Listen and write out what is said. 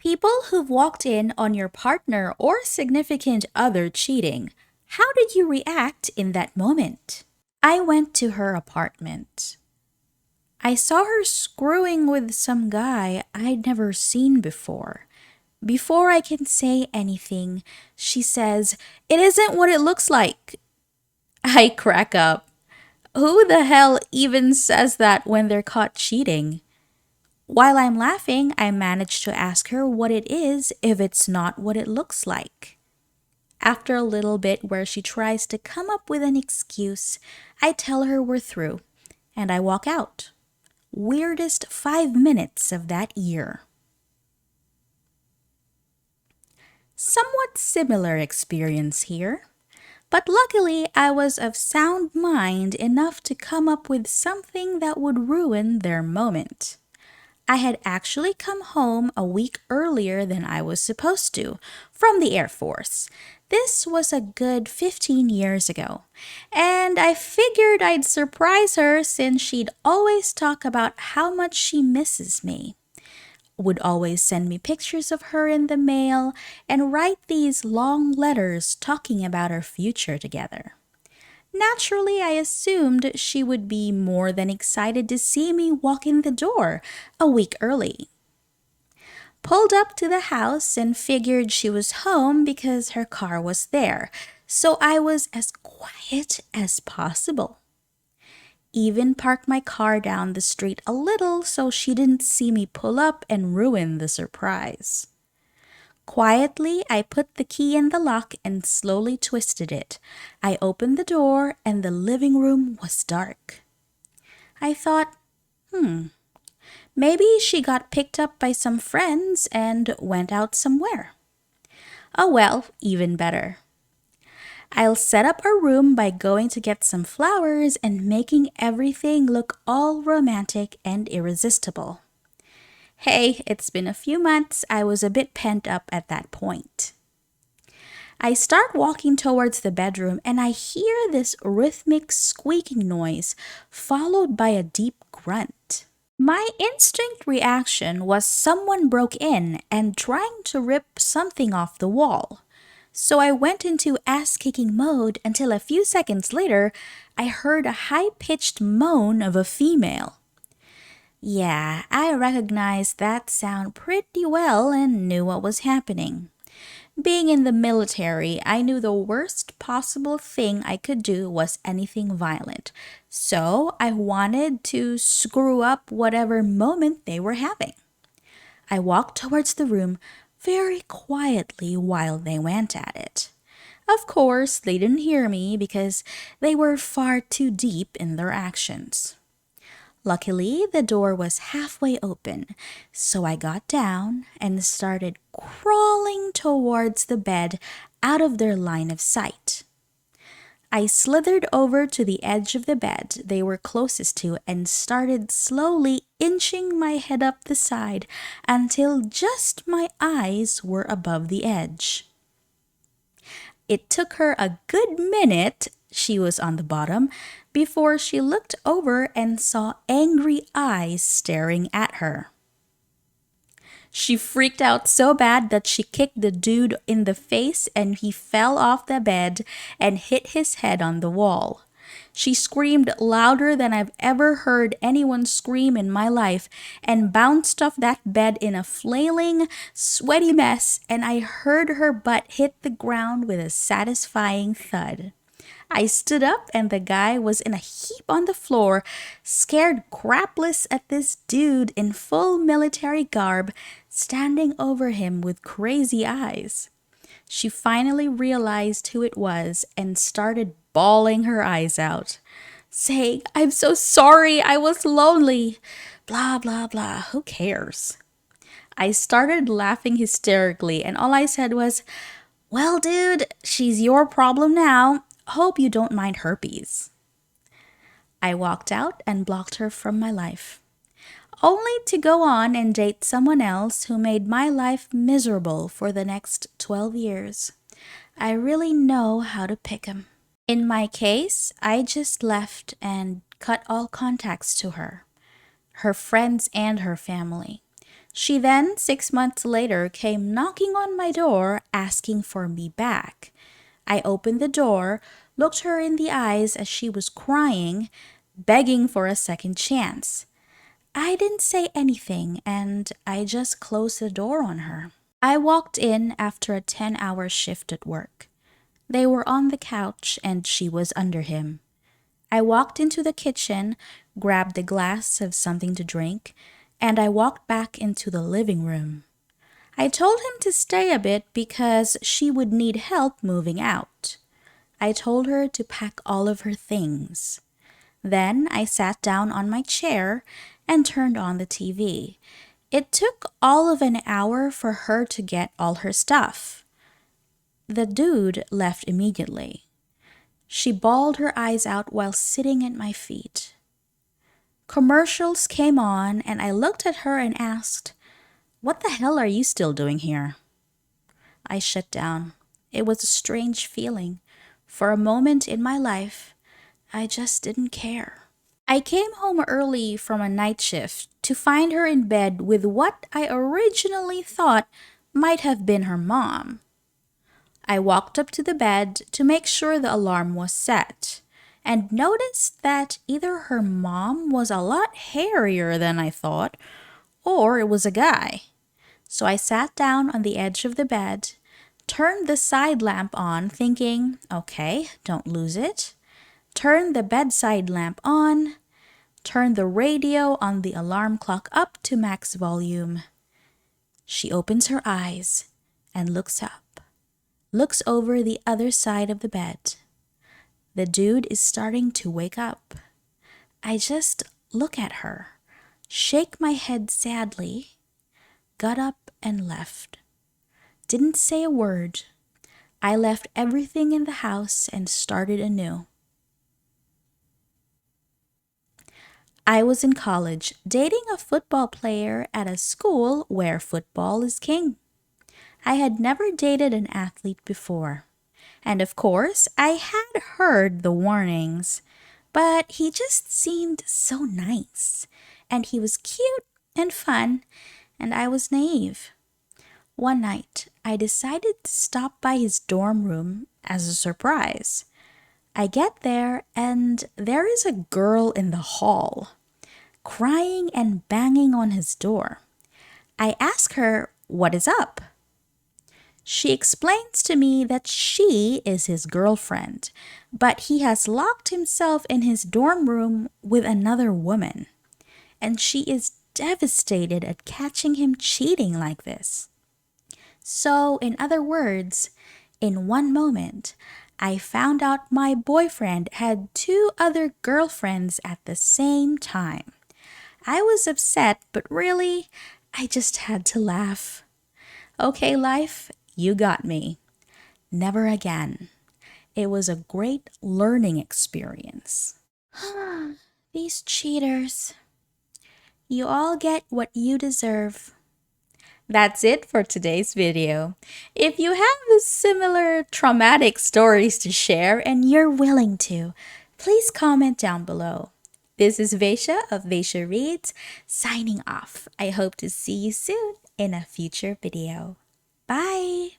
People who've walked in on your partner or significant other cheating, how did you react in that moment? I went to her apartment. I saw her screwing with some guy I'd never seen before. Before I can say anything, she says, "It isn't what it looks like." I crack up. Who the hell even says that when they're caught cheating? While I'm laughing, I manage to ask her what it is if it's not what it looks like. After a little bit where she tries to come up with an excuse, I tell her we're through, and I walk out. Weirdest 5 minutes of that year. Somewhat similar experience here. But luckily, I was of sound mind enough to come up with something that would ruin their moment. I had actually come home a week earlier than I was supposed to, from the Air Force. This was a good 15 years ago, and I figured I'd surprise her since she'd always talk about how much she misses me. Would always send me pictures of her in the mail and write these long letters talking about our future together. Naturally, I assumed she would be more than excited to see me walk in the door a week early. Pulled up to the house and figured she was home because her car was there, so I was as quiet as possible. Even parked my car down the street a little so she didn't see me pull up and ruin the surprise. Quietly, I put the key in the lock and slowly twisted it. I opened the door and the living room was dark. I thought, maybe she got picked up by some friends and went out somewhere. Oh well, even better. I'll set up our room by going to get some flowers and making everything look all romantic and irresistible. Hey, it's been a few months. I was a bit pent up at that point. I start walking towards the bedroom and I hear this rhythmic squeaking noise followed by a deep grunt. My instinct reaction was someone broke in and trying to rip something off the wall. So I went into ass-kicking mode until a few seconds later, I heard a high-pitched moan of a female. Yeah, I recognized that sound pretty well and knew what was happening. Being in the military, I knew the worst possible thing I could do was anything violent. So I wanted to screw up whatever moment they were having. I walked towards the room very quietly while they went at it. Of course, they didn't hear me because they were far too deep in their actions. Luckily, the door was halfway open, so I got down and started crawling towards the bed out of their line of sight. I slithered over to the edge of the bed they were closest to and started slowly inching my head up the side until just my eyes were above the edge. It took her a good minute, she was on the bottom, before she looked over and saw angry eyes staring at her. She freaked out so bad that she kicked the dude in the face and he fell off the bed and hit his head on the wall. She screamed louder than I've ever heard anyone scream in my life and bounced off that bed in a flailing, sweaty mess, and I heard her butt hit the ground with a satisfying thud. I stood up and the guy was in a heap on the floor, scared crapless at this dude in full military garb standing over him with crazy eyes. She finally realized who it was and started bawling her eyes out, saying, "I'm so sorry, I was lonely." Blah, blah, blah, who cares? I started laughing hysterically and all I said was, "Well, dude, she's your problem now. Hope you don't mind herpes." I walked out and blocked her from my life, only to go on and date someone else who made my life miserable for the next 12 years. I really know how to pick 'em. In my case, I just left and cut all contacts to her friends and her family. She then, 6 months later, came knocking on my door asking for me back. I opened the door, looked her in the eyes as she was crying, begging for a second chance. I didn't say anything and I just closed the door on her. I walked in after a 10-hour shift at work. They were on the couch and she was under him. I walked into the kitchen, grabbed a glass of something to drink, and I walked back into the living room. I told him to stay a bit because she would need help moving out. I told her to pack all of her things. Then I sat down on my chair and turned on the TV. It took all of an hour for her to get all her stuff. The dude left immediately. She bawled her eyes out while sitting at my feet. Commercials came on and I looked at her and asked, "What the hell are you still doing here?" I shut down. It was a strange feeling. For a moment in my life, I just didn't care. I came home early from a night shift to find her in bed with what I originally thought might have been her mom. I walked up to the bed to make sure the alarm was set and noticed that either her mom was a lot hairier than I thought or it was a guy. So I sat down on the edge of the bed, turned the side lamp on thinking, okay, don't lose it. Turned the bedside lamp on, turned the radio on the alarm clock up to max volume. She opens her eyes and looks up, looks over the other side of the bed. The dude is starting to wake up. I just look at her, shake my head sadly, got up and left. Didn't say a word. I left everything in the house and started anew. I was in college, dating a football player at a school where football is king. I had never dated an athlete before. And of course, I had heard the warnings, but he just seemed so nice. And he was cute and fun, and I was naive. One night, I decided to stop by his dorm room as a surprise. I get there and there is a girl in the hall, crying and banging on his door. I ask her, "What is up?" She explains to me that she is his girlfriend, but he has locked himself in his dorm room with another woman, and she is devastated at catching him cheating like this. So, in other words, in one moment, I found out my boyfriend had 2 other girlfriends at the same time. I was upset, but really, I just had to laugh. Okay, life, you got me. Never again. It was a great learning experience. These cheaters. You all get what you deserve. That's it for today's video. If you have similar traumatic stories to share and you're willing to, please comment down below. This is Vacia of VaeciaReads signing off. I hope to see you soon in a future video. Bye!